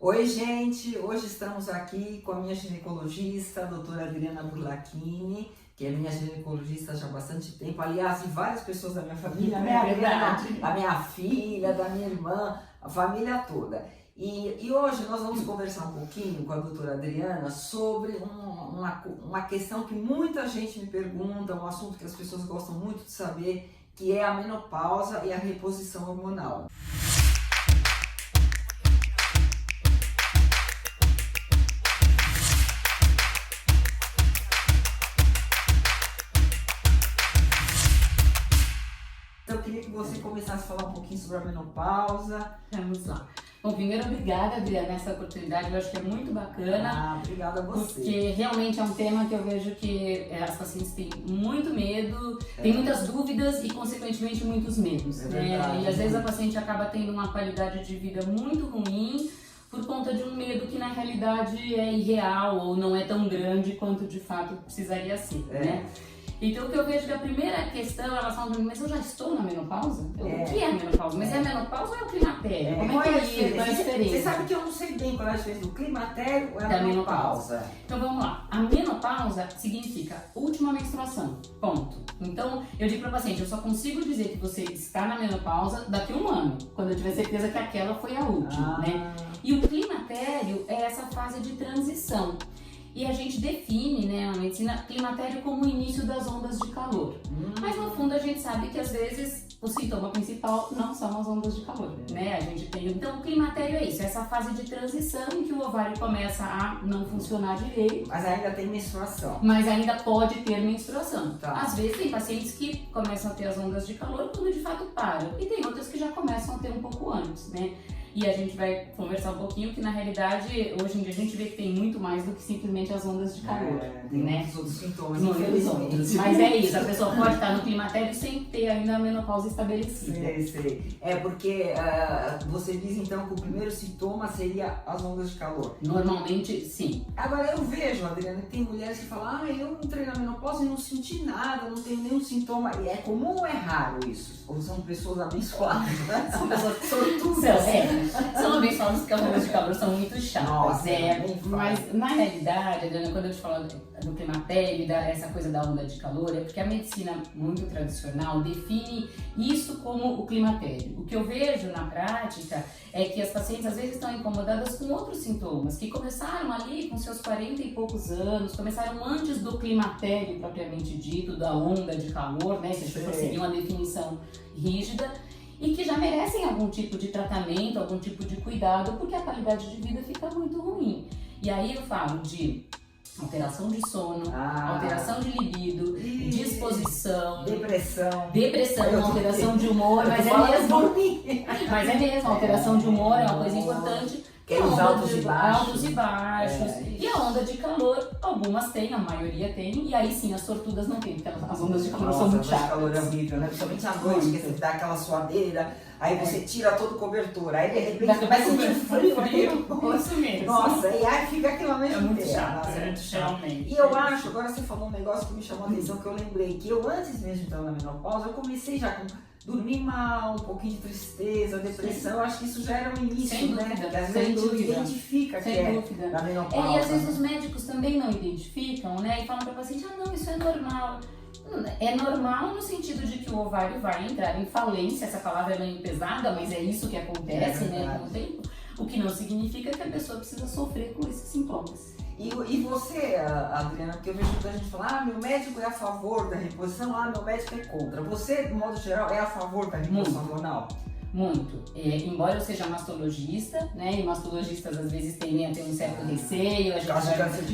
Oi, gente! Hoje estamos aqui com a minha ginecologista, a doutora Adriana Burlachini, que é minha ginecologista já há bastante tempo. Aliás, e várias pessoas da minha família, né, Adriana? A minha filha, da minha irmã, a família toda. E hoje nós vamos conversar um pouquinho com a doutora Adriana sobre uma questão que muita gente me pergunta, um assunto que as pessoas gostam muito de saber, que é a menopausa e a reposição hormonal. Então eu queria que você começasse a falar um pouquinho sobre a menopausa. Vamos lá. Bom, primeiro, obrigada, Adriana, nessa oportunidade. Eu acho que é muito bacana. Obrigada a você. Porque realmente é um tema que eu vejo que as pacientes têm muito medo, têm muitas dúvidas e, consequentemente, muitos medos. Verdade, e às vezes a paciente acaba tendo uma qualidade de vida muito ruim por conta de um medo que, na realidade, é irreal ou não é tão grande quanto, de fato, precisaria ser, né? Então, o que eu vejo que a primeira questão, elas falam, mas eu já estou na menopausa? O que é a menopausa? Mas é a menopausa ou é o climatério? Como é que é isso? Qual é a diferença? Você sabe que eu não sei bem qual é a diferença do climatério ou da menopausa. Então, vamos lá. A menopausa significa última menstruação, ponto. Então, eu digo para o paciente, eu só consigo dizer que você está na menopausa daqui a um ano, quando eu tiver certeza que aquela foi a última, né? E o climatério é essa fase de transição. E a gente define, né, a medicina climatério como o início das ondas de calor. Mas no fundo a gente sabe que às vezes o sintoma principal não são as ondas de calor, né? A gente tem, então o climatério é isso, essa fase de transição em que o ovário começa a não funcionar direito. Mas ainda tem menstruação. Mas ainda pode ter menstruação. Tá. Às vezes tem pacientes que começam a ter as ondas de calor quando de fato param. E tem outras que já começam a ter um pouco antes, né? E a gente vai conversar um pouquinho que, na realidade, hoje em dia a gente vê que tem muito mais do que simplesmente as ondas de calor, Tem né? muitos outros sintomas, Muitos outros. Mas é isso, a pessoa pode estar no climatério sem ter ainda a menopausa estabelecida. Sei. É porque você diz então que o primeiro sintoma seria as ondas de calor. Normalmente, sim. Agora eu vejo, Adriana, que tem mulheres que falam, eu entrei na menopausa e não senti nada, não tenho nenhum sintoma. E é comum ou é raro isso? Ou são pessoas abençoadas, né? São pessoas sortudas. São abençoadas porque as ondas de calor são muito chatas. Nossa, mas na realidade, Adriana, quando eu te falo do climatério e essa coisa da onda de calor, é porque a medicina muito tradicional define isso como o climatério. O que eu vejo na prática é que as pacientes às vezes estão incomodadas com outros sintomas, que começaram ali com seus 40 e poucos anos, começaram antes do climatério propriamente dito, da onda de calor, né? Se a gente for seguir uma definição rígida, e que já merecem algum tipo de tratamento, algum tipo de cuidado, porque a qualidade de vida fica muito ruim. E aí eu falo de alteração de sono, alteração de libido, disposição, depressão, alteração de humor, mas é mesmo, alteração de humor é uma coisa importante. Os altos e baixos. E a onda de calor, algumas têm, a maioria tem, e aí sim, as sortudas não têm, porque as ondas de calor são muito chatas. As ondas de calor é horrível, né? Principalmente à noite, que você dá aquela suadeira, aí você tira todo o cobertor, aí de repente você vai sentir frio. Isso mesmo. Nossa, e aí fica aquela noite inteira. Muito chato. E eu acho, agora você falou um negócio que me chamou a atenção, que eu lembrei, que eu antes mesmo de entrar na menopausa, eu comecei já com dormir mal, um pouquinho de tristeza, depressão, eu acho que isso já era o início, sem né? dúvida, Que às vezes a gente identifica que é da menopausa. E às vezes os médicos também não identificam, né? E falam para o paciente, não, isso é normal. É normal no sentido de que o ovário vai entrar em falência, essa palavra é meio pesada, mas é isso que acontece, né, com o tempo. O que não significa que a pessoa precisa sofrer com esses sintomas. E você, Adriana, porque eu vejo muita gente falar, meu médico é a favor da reposição, meu médico é contra. Você, de modo geral, é a favor da reposição hormonal? Muito. Embora eu seja mastologista, né, e mastologistas às vezes tendem a ter um certo receio, a gente vai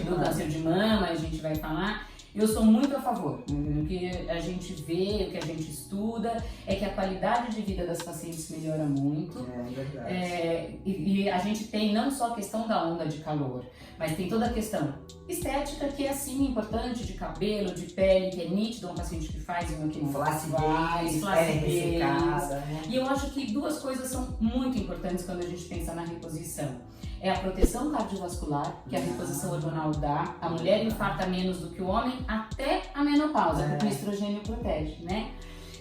do câncer de mama, a gente vai falar. Eu sou muito a favor. O que a gente vê, o que a gente estuda é que a qualidade de vida das pacientes melhora muito. Verdade. E a gente tem não só a questão da onda de calor, mas tem toda a questão estética, que é sim importante, de cabelo, de pele, que é nítido uma paciente que faz e uma que não faz. Flacidez, né? E eu acho que duas coisas são muito importantes quando a gente pensa na reposição. É a proteção cardiovascular, que a reposição hormonal dá. A mulher infarta menos do que o homem até a menopausa, porque o estrogênio protege, né?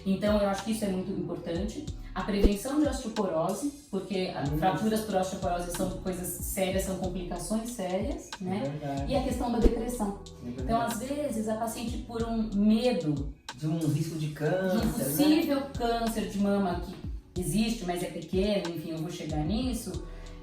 Então eu acho que isso é muito importante. A prevenção de osteoporose, porque fraturas por osteoporose são coisas sérias, são complicações sérias, né? E a questão da depressão. Então, às vezes, a paciente, por um medo de um risco de câncer, de um possível câncer de mama que existe, mas é pequeno, enfim, eu vou chegar nisso,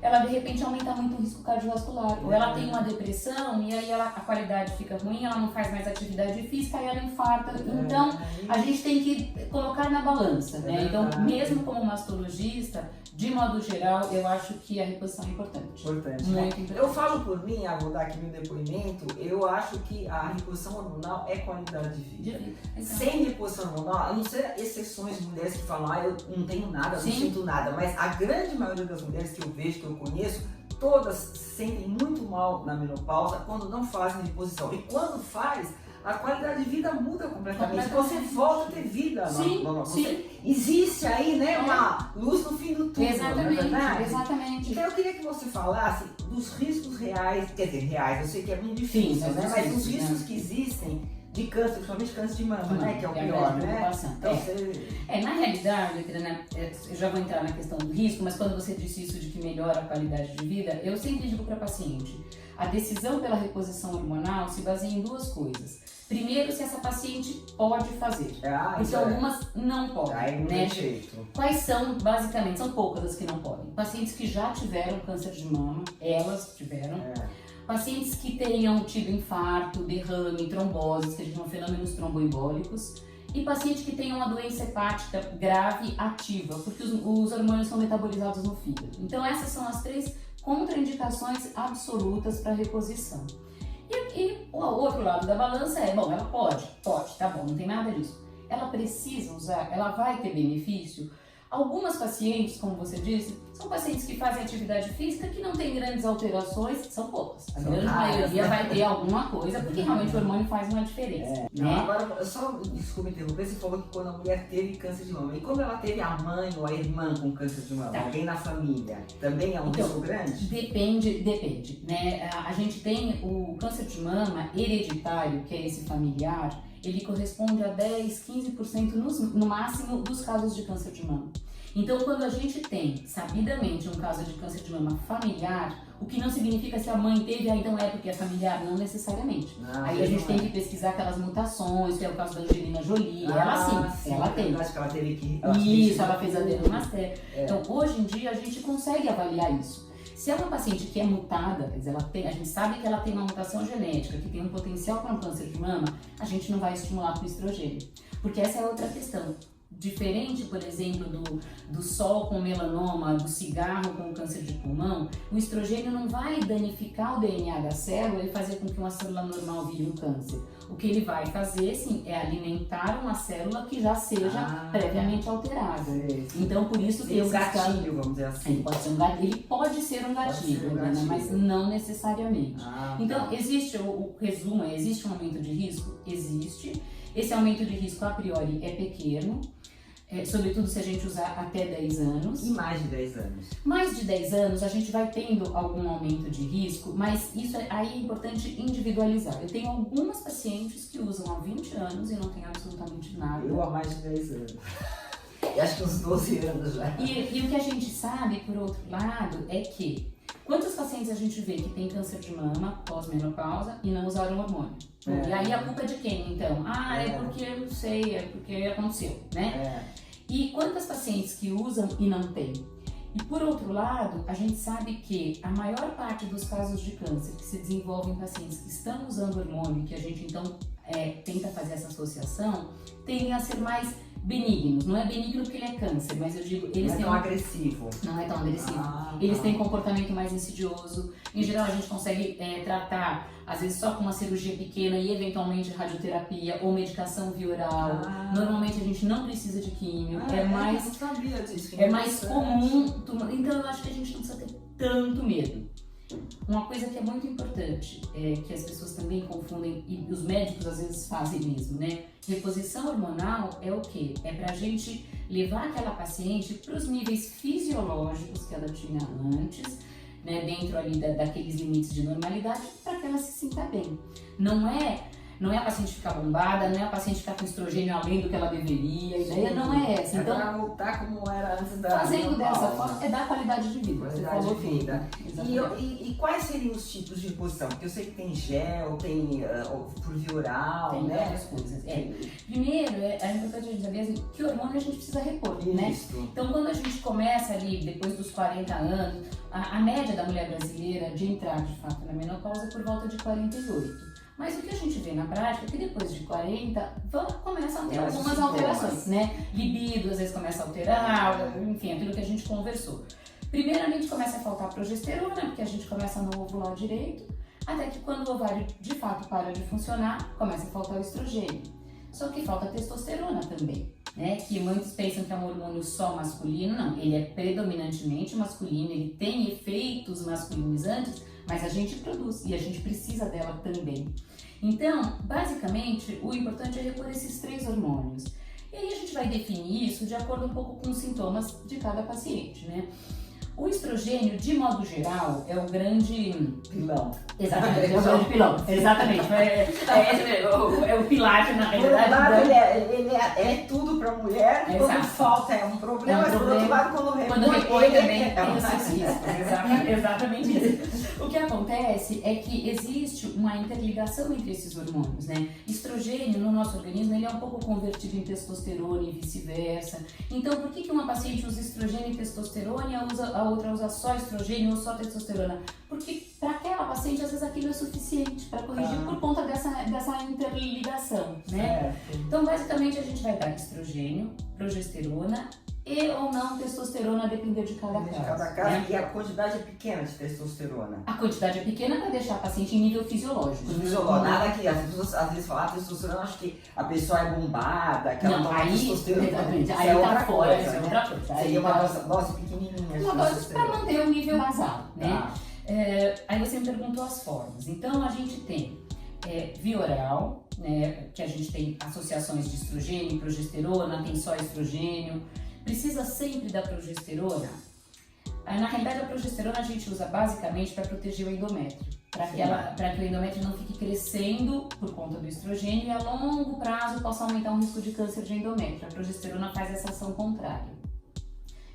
ela de repente aumenta muito o risco cardiovascular. Ou ela tem uma depressão e aí a qualidade fica ruim, ela não faz mais atividade física e ela infarta. Então, a gente tem que colocar na balança, né? Então, mesmo como mastologista, de modo geral, eu acho que a reposição é importante. Importante. Muito importante. Eu falo por mim, vou dar aqui meu depoimento, eu acho que a reposição hormonal é qualidade de vida. Sem reposição hormonal, a não ser exceções de mulheres que falam, eu não tenho nada, não sinto nada, mas a grande maioria das mulheres que eu vejo, que eu conheço, todas se sentem muito mal na menopausa quando não fazem reposição. E quando faz, a qualidade de vida muda completamente. Você volta a ter vida. Sim. Existe aí, né, uma luz no fim do túnel. Exatamente. Então eu queria que você falasse dos riscos reais, quer dizer, reais, eu sei que é muito difícil, né? Mas os riscos que existem de câncer, principalmente câncer de mama, né? Que é o pior, né? Então, na realidade, Adriana, eu já vou entrar na questão do risco, mas quando você disse isso de que melhora a qualidade de vida, eu sempre digo para a paciente, a decisão pela reposição hormonal se baseia em duas coisas. Primeiro, se essa paciente pode fazer, porque algumas não podem, né? Quais são, basicamente, são poucas as que não podem. Pacientes que já tiveram câncer de mama, elas tiveram. Pacientes que tenham tido infarto, derrame, tromboses, que a gente chama fenômenos tromboembólicos, e paciente que tenha uma doença hepática grave ativa, porque os hormônios são metabolizados no fígado. Então essas são as 3 contraindicações absolutas para reposição. E o outro lado da balança é, bom, ela pode, tá bom, não tem nada disso. Ela precisa usar, ela vai ter benefício. Algumas pacientes, como você disse, são pacientes que fazem atividade física que não tem grandes alterações, são poucas. A grande maioria vai ter alguma coisa, porque realmente o hormônio faz uma diferença. Né? Agora, só desculpa interromper, você falou que quando a mulher teve câncer de mama, e quando ela teve a mãe ou a irmã com câncer de mama, alguém na família, também é um risco grande? Depende, né? A gente tem o câncer de mama hereditário, que é esse familiar, ele corresponde a 10, 15% no máximo dos casos de câncer de mama. Então, quando a gente tem, sabidamente, um caso de câncer de mama familiar, o que não significa se a mãe teve, então é porque é familiar, não necessariamente. Aí a gente tem que pesquisar aquelas mutações, que é o caso da Angelina Jolie, ela sim, ela tem. Acho que ela teve que... Isso, ela fez adenomastéria. Então, hoje em dia, a gente consegue avaliar isso. Se é uma paciente que é mutada, quer dizer, a gente sabe que ela tem uma mutação genética, que tem um potencial para um câncer de mama, a gente não vai estimular com estrogênio. Porque essa é outra questão. Diferente, por exemplo, do sol com melanoma, do cigarro com câncer de pulmão, o estrogênio não vai danificar o DNA da célula e fazer com que uma célula normal vire um câncer. O que ele vai fazer, sim, é alimentar uma célula que já seja previamente alterada. Então, por isso que um gatilho, vamos dizer assim. Ele pode ser um gatilho, mas não necessariamente. Então, existe, o resumo é, existe um aumento de risco? Existe. Esse aumento de risco, a priori, é pequeno. Sobretudo se a gente usar até 10 anos. E mais de 10 anos? Mais de 10 anos a gente vai tendo algum aumento de risco, mas isso aí é importante individualizar. Eu tenho algumas pacientes que usam há 20 anos e não tem absolutamente nada. Eu há mais de 10 anos. E acho que uns 12 anos já. E o que a gente sabe, por outro lado, é que quantos pacientes a gente vê que tem câncer de mama pós-menopausa e não usaram hormônio? E aí a culpa é de quem, então? É porque eu não sei, é porque aconteceu, né? E quantas pacientes que usam e não tem? E por outro lado, a gente sabe que a maior parte dos casos de câncer que se desenvolvem em pacientes que estão usando hormônio, que a gente então tenta fazer essa associação, tendem a ser mais benignos. Não é benigno porque ele é câncer, mas eu digo... Eles não é tão agressivo. Não é tão agressivo. Eles têm comportamento mais insidioso. Em geral, a gente consegue tratar, às vezes, só com uma cirurgia pequena e, eventualmente, radioterapia ou medicação via oral. Normalmente, a gente não precisa de químio. Eu não sabia disso. É mais comum. Então, eu acho que a gente não precisa ter tanto medo. Uma coisa que é muito importante, que as pessoas também confundem, e os médicos às vezes fazem mesmo, né? Reposição hormonal é o quê? É pra gente levar aquela paciente para os níveis fisiológicos que ela tinha antes, né? Dentro ali daqueles limites de normalidade, para que ela se sinta bem. Não Não é a paciente ficar bombada, não é a paciente ficar com estrogênio além do que ela deveria, a ideia não é essa. Então, Então, para voltar como era antes da fazendo dessa menopausa. forma, é dar qualidade de vida. Você Qualidade falou de vida. Exatamente. E quais seriam os tipos de reposição? Porque eu sei que tem gel, tem por via oral, Tem né? várias coisas. Primeiro, é importante a gente saber assim, que hormônio a gente precisa repor, né? Isso. Então, quando a gente começa ali, depois dos 40 anos, a média da mulher brasileira de entrar, de fato, na menopausa é por volta de 48. Mas o que a gente vê na prática é que depois de 40, começam a ter algumas alterações, né? Libido, às vezes começa a alterar, enfim, aquilo que a gente conversou. Primeiramente, começa a faltar progesterona, porque a gente começa a não ovular direito, até que quando o ovário, de fato, para de funcionar, começa a faltar o estrogênio. Só que falta testosterona também, né? Que muitos pensam que é um hormônio só masculino, não. Ele é predominantemente masculino, ele tem efeitos masculinizantes, mas a gente produz e a gente precisa dela também. Então, basicamente, o importante é repor esses 3 hormônios. E aí a gente vai definir isso de acordo um pouco com os sintomas de cada paciente, né? O estrogênio, de modo geral, é o grande pilão. Exatamente, é o grande pilão. Exatamente. É o pilar que, na Por um realidade, lado, ele é tudo para a mulher, quando Exato. falta é um problema, É um mas por outro problema. lado, quando repõe ele também é tem os seus riscos. Exatamente isso. O que acontece é que existe uma interligação entre esses hormônios, né? Estrogênio no nosso organismo ele é um pouco convertido em testosterona e vice-versa. Então, por que uma paciente usa estrogênio e testosterona e a outra usa só estrogênio ou só testosterona? Porque para aquela paciente, às vezes, aquilo é suficiente para corrigir por conta dessa interligação, né? Então, basicamente, a gente vai dar estrogênio, progesterona e ou não testosterona, a depender de cada caso. Né? E a quantidade é pequena de testosterona. A quantidade é pequena para deixar a paciente em nível fisiológico. Nada que as pessoas às vezes falam testosterona, acho que a pessoa é bombada, que ela Não, toma aí, testosterona. exatamente, Isso aí é tá outra fora, coisa, isso é né? outra coisa. Seria uma dose pequenininha de uma dose para testosterona. manter o nível basal, né? Tá. Aí você me perguntou as formas. Então, a gente tem via oral, né, que a gente tem associações de estrogênio, progesterona, tem só estrogênio. Precisa sempre da progesterona? Na realidade, a progesterona a gente usa basicamente para proteger o endométrio, para que o endométrio não fique crescendo por conta do estrogênio e a longo prazo possa aumentar o risco de câncer de endométrio. A progesterona faz essa ação contrária.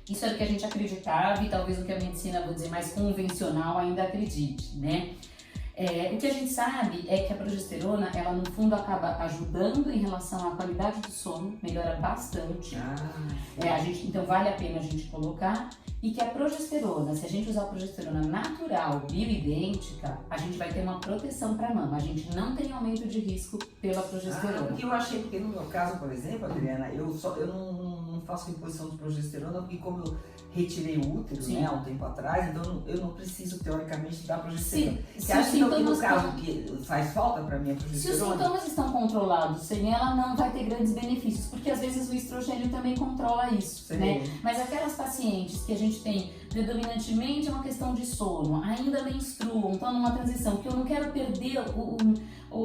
Isso era o que a gente acreditava e talvez o que a medicina, vou dizer, mais convencional ainda acredite, né? O que a gente sabe é que a progesterona, ela no fundo acaba ajudando em relação à qualidade do sono, melhora bastante. Então vale a pena a gente colocar. E que a progesterona, se a gente usar a progesterona natural, bioidêntica, a gente vai ter uma proteção para a mama. A gente não tem aumento de risco pela progesterona. Eu achei, porque no meu caso, por exemplo, Adriana, eu não faço reposição de progesterona, porque como eu retirei o útero, né, há um tempo atrás, então eu não preciso, teoricamente, dar progesterona. Você acha que no caso que faz falta para mim a progesterona? Se os sintomas estão controlados sem ela, não vai ter grandes benefícios, porque às vezes o estrogênio também controla isso, né? Mas aquelas pacientes que a gente tem predominantemente uma questão de sono, ainda menstruam, estão numa transição, que eu não quero perder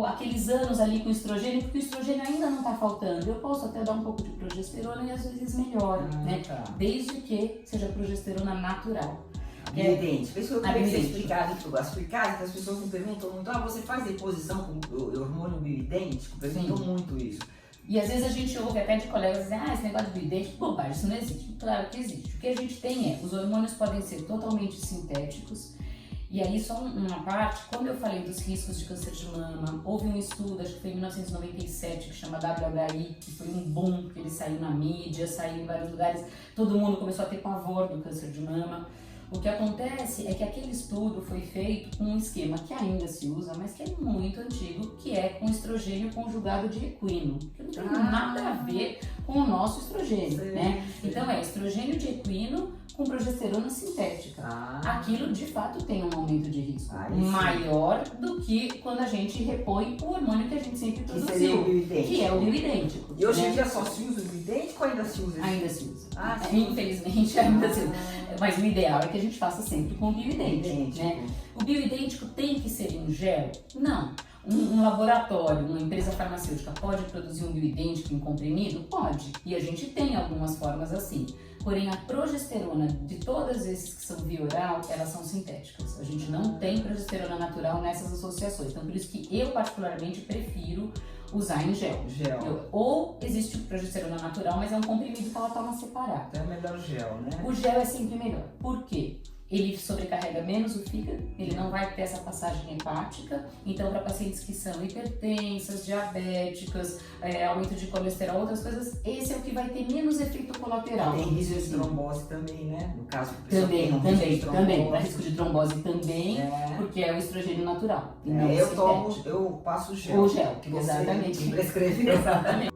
aqueles anos ali com estrogênio, porque o estrogênio ainda não está faltando. Eu posso até dar um pouco de progesterona e às vezes melhora, né? Desde que seja progesterona natural. Bioidêntica. Por isso que eu queria que você explicasse, que as pessoas me perguntam muito, você faz reposição com o hormônio bioidêntico? Perguntam muito isso. E às vezes a gente ouve até de colegas dizer, esse negócio de bioidêntico, bobagem, isso não existe. Claro que existe. O que a gente tem os hormônios podem ser totalmente sintéticos. E aí só uma parte, quando eu falei dos riscos de câncer de mama, houve um estudo, acho que foi em 1997, que chama WHI, que foi um boom, que ele saiu na mídia, saiu em vários lugares, todo mundo começou a ter pavor do câncer de mama. O que acontece é que aquele estudo foi feito com um esquema que ainda se usa, mas que é muito antigo, que é com estrogênio conjugado de equino, que não tem nada a ver com o nosso estrogênio, né? Então é estrogênio de equino com progesterona sintética. Aquilo de fato tem um aumento de risco maior do que quando a gente repõe o hormônio que a gente sempre produziu, que é o bioidêntico. E hoje em dia só se usa o bioidêntico ou ainda se usa? Ainda se usa. Infelizmente ainda se usa. Mas o ideal é que a gente faça sempre com o bioidêntico, né? O bioidêntico tem que ser em gel? Não. Um laboratório, uma empresa farmacêutica pode produzir um bioidêntico em comprimido? Pode. E a gente tem algumas formas assim. Porém, a progesterona de todas esses que são via oral, elas são sintéticas. A gente não tem progesterona natural nessas associações. Então, por isso que eu particularmente prefiro usar em gel. Ou existe progesterona natural, mas é um comprimido que ela toma separado. Então é melhor gel, né? O gel é sempre melhor. Por quê? Ele sobrecarrega menos o fígado, ele não vai ter essa passagem hepática. Então, para pacientes que são hipertensas, diabéticas, aumento de colesterol, outras coisas, esse é o que vai ter menos efeito colateral. Tem risco de trombose também, né? No caso, também. Para risco de trombose também, porque é o estrogênio natural. E não eu passo gel. O gel, que você exatamente. prescreveu. Exatamente.